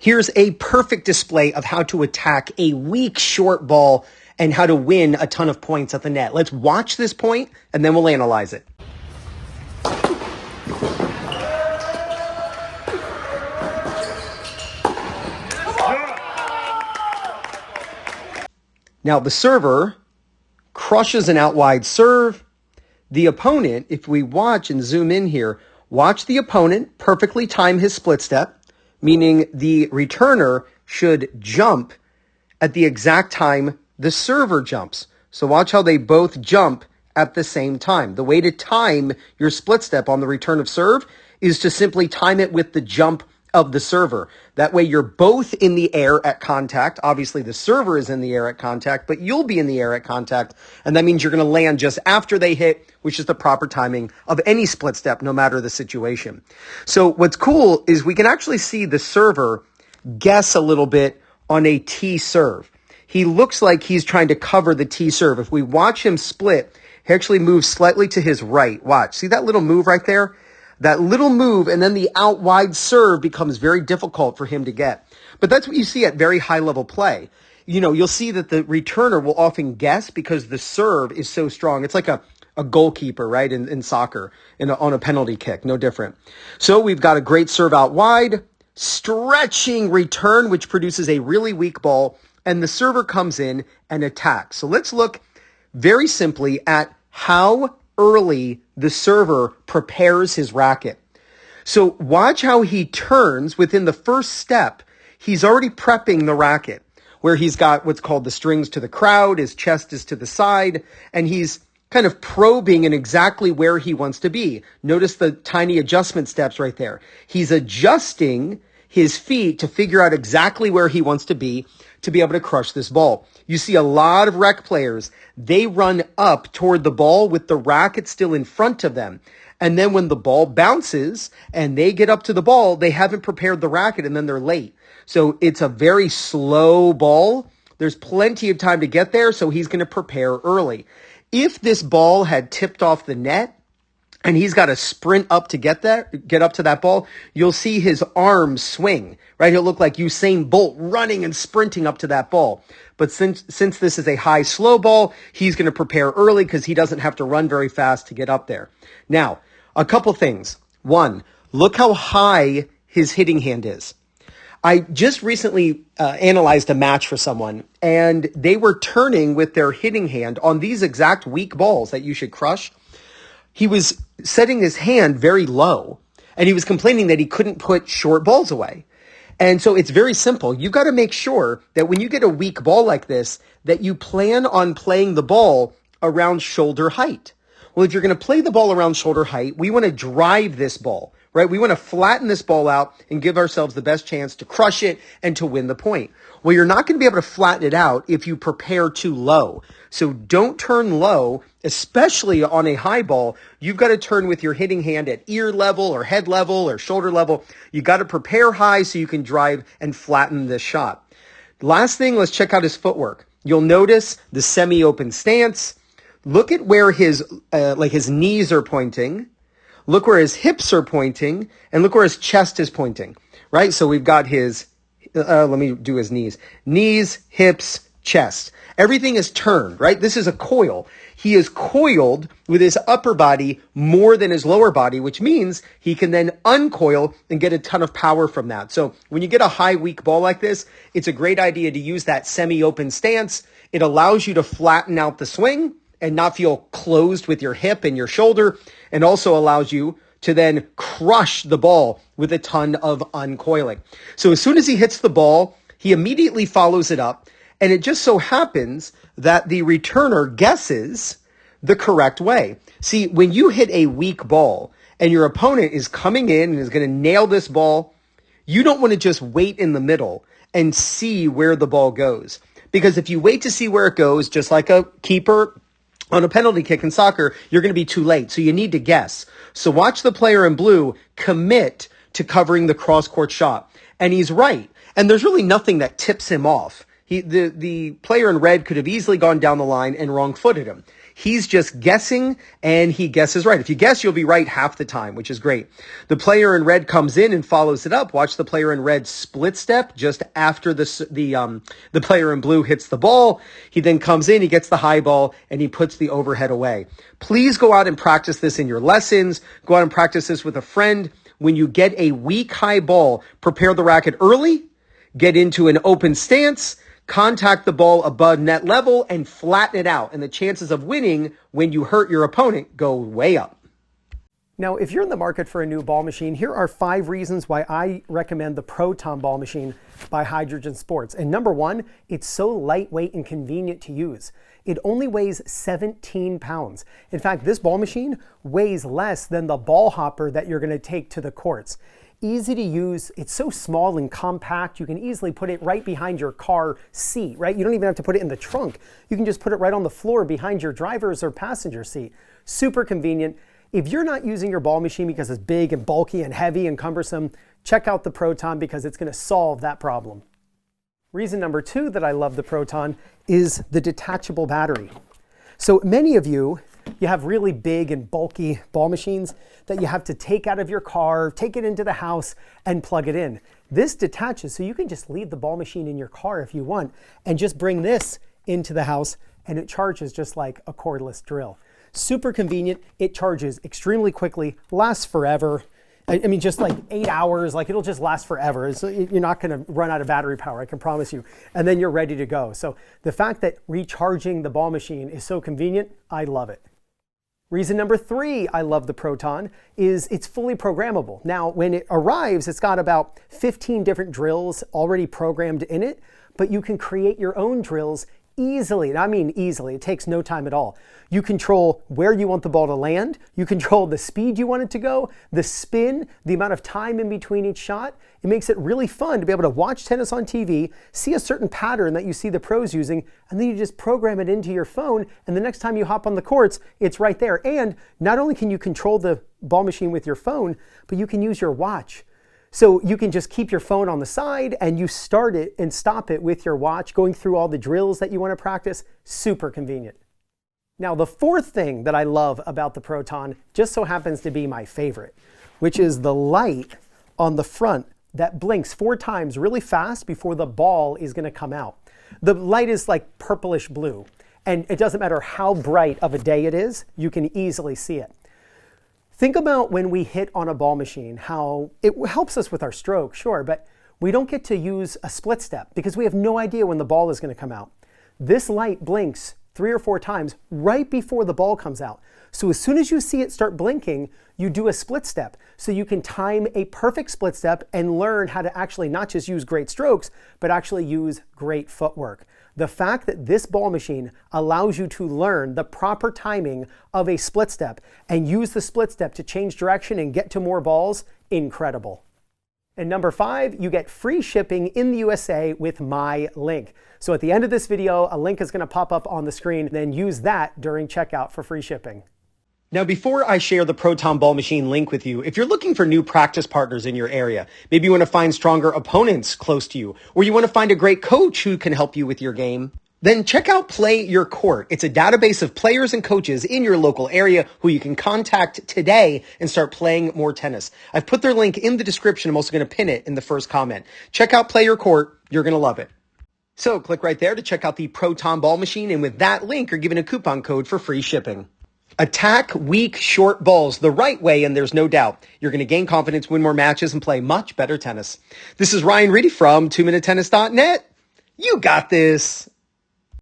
Here's a perfect display of how to attack a weak short ball and how to win a ton of points at the net. Let's watch this point and then we'll analyze it. Now the server crushes an out wide serve. The opponent, if we watch and zoom in here, watch the opponent perfectly time his split step, meaning the returner should jump at the exact time the server jumps. So watch how they both jump at the same time. The way to time your split step on the return of serve is to simply time it with the jump of the server. That way you're both in the air at contact. Obviously the server is in the air at contact, but you'll be in the air at contact. And that means you're going to land just after they hit, which is the proper timing of any split step, no matter the situation. So what's cool is we can actually see the server guess a little bit on a T serve. He looks like he's trying to cover the T serve. If we watch him split, he actually moves slightly to his right. Watch. See that little move right there? That little move, and then the out wide serve becomes very difficult for him to get. But that's what you see at very high level play. You know, you'll see that the returner will often guess because the serve is so strong. It's like a goalkeeper, right, in soccer, on a penalty kick, no different. So we've got a great serve out wide, stretching return, which produces a really weak ball, and the server comes in and attacks. So let's look very simply at how early the server prepares his racket. So watch how he turns within the first step. He's already prepping the racket, where he's got what's called the strings to the crowd, his chest is to the side, and he's kind of probing in exactly where he wants to be. Notice the tiny adjustment steps right there. He's adjusting his feet to figure out exactly where he wants to be able to crush this ball. You see a lot of rec players, they run up toward the ball with the racket still in front of them. And then when the ball bounces and they get up to the ball, they haven't prepared the racket and then they're late. So it's a very slow ball. There's plenty of time to get there, so he's going to prepare early. If this ball had tipped off the net, and he's got to sprint up to get up to that ball, you'll see his arms swing, right? He'll look like Usain Bolt running and sprinting up to that ball. But since this is a high slow ball, he's going to prepare early because he doesn't have to run very fast to get up there. Now, a couple things. One, look how high his hitting hand is. I just recently analyzed a match for someone, and they were turning with their hitting hand on these exact weak balls that you should crush. He was setting his hand very low, and he was complaining that he couldn't put short balls away. And so it's very simple. You've got to make sure that when you get a weak ball like this, that you plan on playing the ball around shoulder height. Well, if you're going to play the ball around shoulder height, we want to drive this ball, right? We want to flatten this ball out and give ourselves the best chance to crush it and to win the point. Well, you're not going to be able to flatten it out if you prepare too low. So don't turn low, especially on a high ball. You've got to turn with your hitting hand at ear level or head level or shoulder level. You got to prepare high so you can drive and flatten this shot. Last thing, let's check out his footwork. You'll notice the semi-open stance. Look at where his knees are pointing. Look where his hips are pointing, and look where his chest is pointing, right? So we've got his, let me do his knees. Knees, hips, chest. Everything is turned, right? This is a coil. He is coiled with his upper body more than his lower body, which means he can then uncoil and get a ton of power from that. So when you get a high, weak ball like this, it's a great idea to use that semi-open stance. It allows you to flatten out the swing and not feel closed with your hip and your shoulder, and also allows you to then crush the ball with a ton of uncoiling. So as soon as he hits the ball, he immediately follows it up, and it just so happens that the returner guesses the correct way. See, when you hit a weak ball and your opponent is coming in and is going to nail this ball, you don't want to just wait in the middle and see where the ball goes. Because if you wait to see where it goes, just like a keeper on a penalty kick in soccer, you're going to be too late. So you need to guess. So watch the player in blue commit to covering the cross-court shot. And he's right. And there's really nothing that tips him off. The player in red could have easily gone down the line and wrong-footed him. He's just guessing, and he guesses right. If you guess, you'll be right half the time, which is great. The player in red comes in and follows it up. Watch the player in red split step just after the player in blue hits the ball. He then comes in, he gets the high ball, and he puts the overhead away. Please go out and practice this in your lessons. Go out and practice this with a friend. When you get a weak high ball, prepare the racket early, get into an open stance, contact the ball above net level, and flatten it out. And the chances of winning when you hurt your opponent go way up. Now, if you're in the market for a new ball machine, here are 5 reasons why I recommend the Proton Ball Machine by Hydrogen Sports. And number 1, it's so lightweight and convenient to use. It only weighs 17 pounds. In fact, this ball machine weighs less than the ball hopper that you're going to take to the courts. Easy to use. It's so small and compact. You can easily put it right behind your car seat, right? You don't even have to put it in the trunk. You can just put it right on the floor behind your driver's or passenger seat. Super convenient. If you're not using your ball machine because it's big and bulky and heavy and cumbersome, check out the Proton because it's going to solve that problem. Reason number 2 that I love the Proton is the detachable battery. So many of you have really big and bulky ball machines that you have to take out of your car, take it into the house, and plug it in. This detaches, so you can just leave the ball machine in your car if you want, and just bring this into the house, and it charges just like a cordless drill. Super convenient. It charges extremely quickly, lasts forever. I mean, just like 8 hours, like it'll just last forever. So you're not going to run out of battery power, I can promise you. And then you're ready to go. So the fact that recharging the ball machine is so convenient, I love it. Reason number 3 I love the Proton is it's fully programmable. Now, when it arrives, it's got about 15 different drills already programmed in it, but you can create your own drills easily. And I mean easily, it takes no time at all. You control where you want the ball to land, you control the speed you want it to go, the spin, the amount of time in between each shot. It makes it really fun to be able to watch tennis on TV, see a certain pattern that you see the pros using, and then you just program it into your phone, and the next time you hop on the courts, it's right there. And not only can you control the ball machine with your phone, but you can use your watch. So you can just keep your phone on the side and you start it and stop it with your watch, going through all the drills that you want to practice. Super convenient. Now, the 4th thing that I love about the Proton just so happens to be my favorite, which is the light on the front that blinks 4 times really fast before the ball is going to come out. The light is like purplish blue, and it doesn't matter how bright of a day it is, you can easily see it. Think about when we hit on a ball machine, how it helps us with our stroke, sure, but we don't get to use a split step because we have no idea when the ball is going to come out. This light blinks 3 or 4 times right before the ball comes out. So as soon as you see it start blinking, you do a split step. So you can time a perfect split step and learn how to actually not just use great strokes, but actually use great footwork. The fact that this ball machine allows you to learn the proper timing of a split step and use the split step to change direction and get to more balls, incredible. And number 5, you get free shipping in the USA with my link. So at the end of this video, a link is going to pop up on the screen, then use that during checkout for free shipping. Now, before I share the Proton Ball Machine link with you, if you're looking for new practice partners in your area, maybe you want to find stronger opponents close to you, or you want to find a great coach who can help you with your game, then check out PlayYourCourt. It's a database of players and coaches in your local area who you can contact today and start playing more tennis. I've put their link in the description. I'm also going to pin it in the first comment. Check out PlayYourCourt. You're going to love it. So click right there to check out the Proton Ball Machine, and with that link, you're given a coupon code for free shipping. Attack weak, short balls the right way, and there's no doubt you're going to gain confidence, win more matches, and play much better tennis. This is Ryan Reedy from 2MinuteTennis.net. You got this.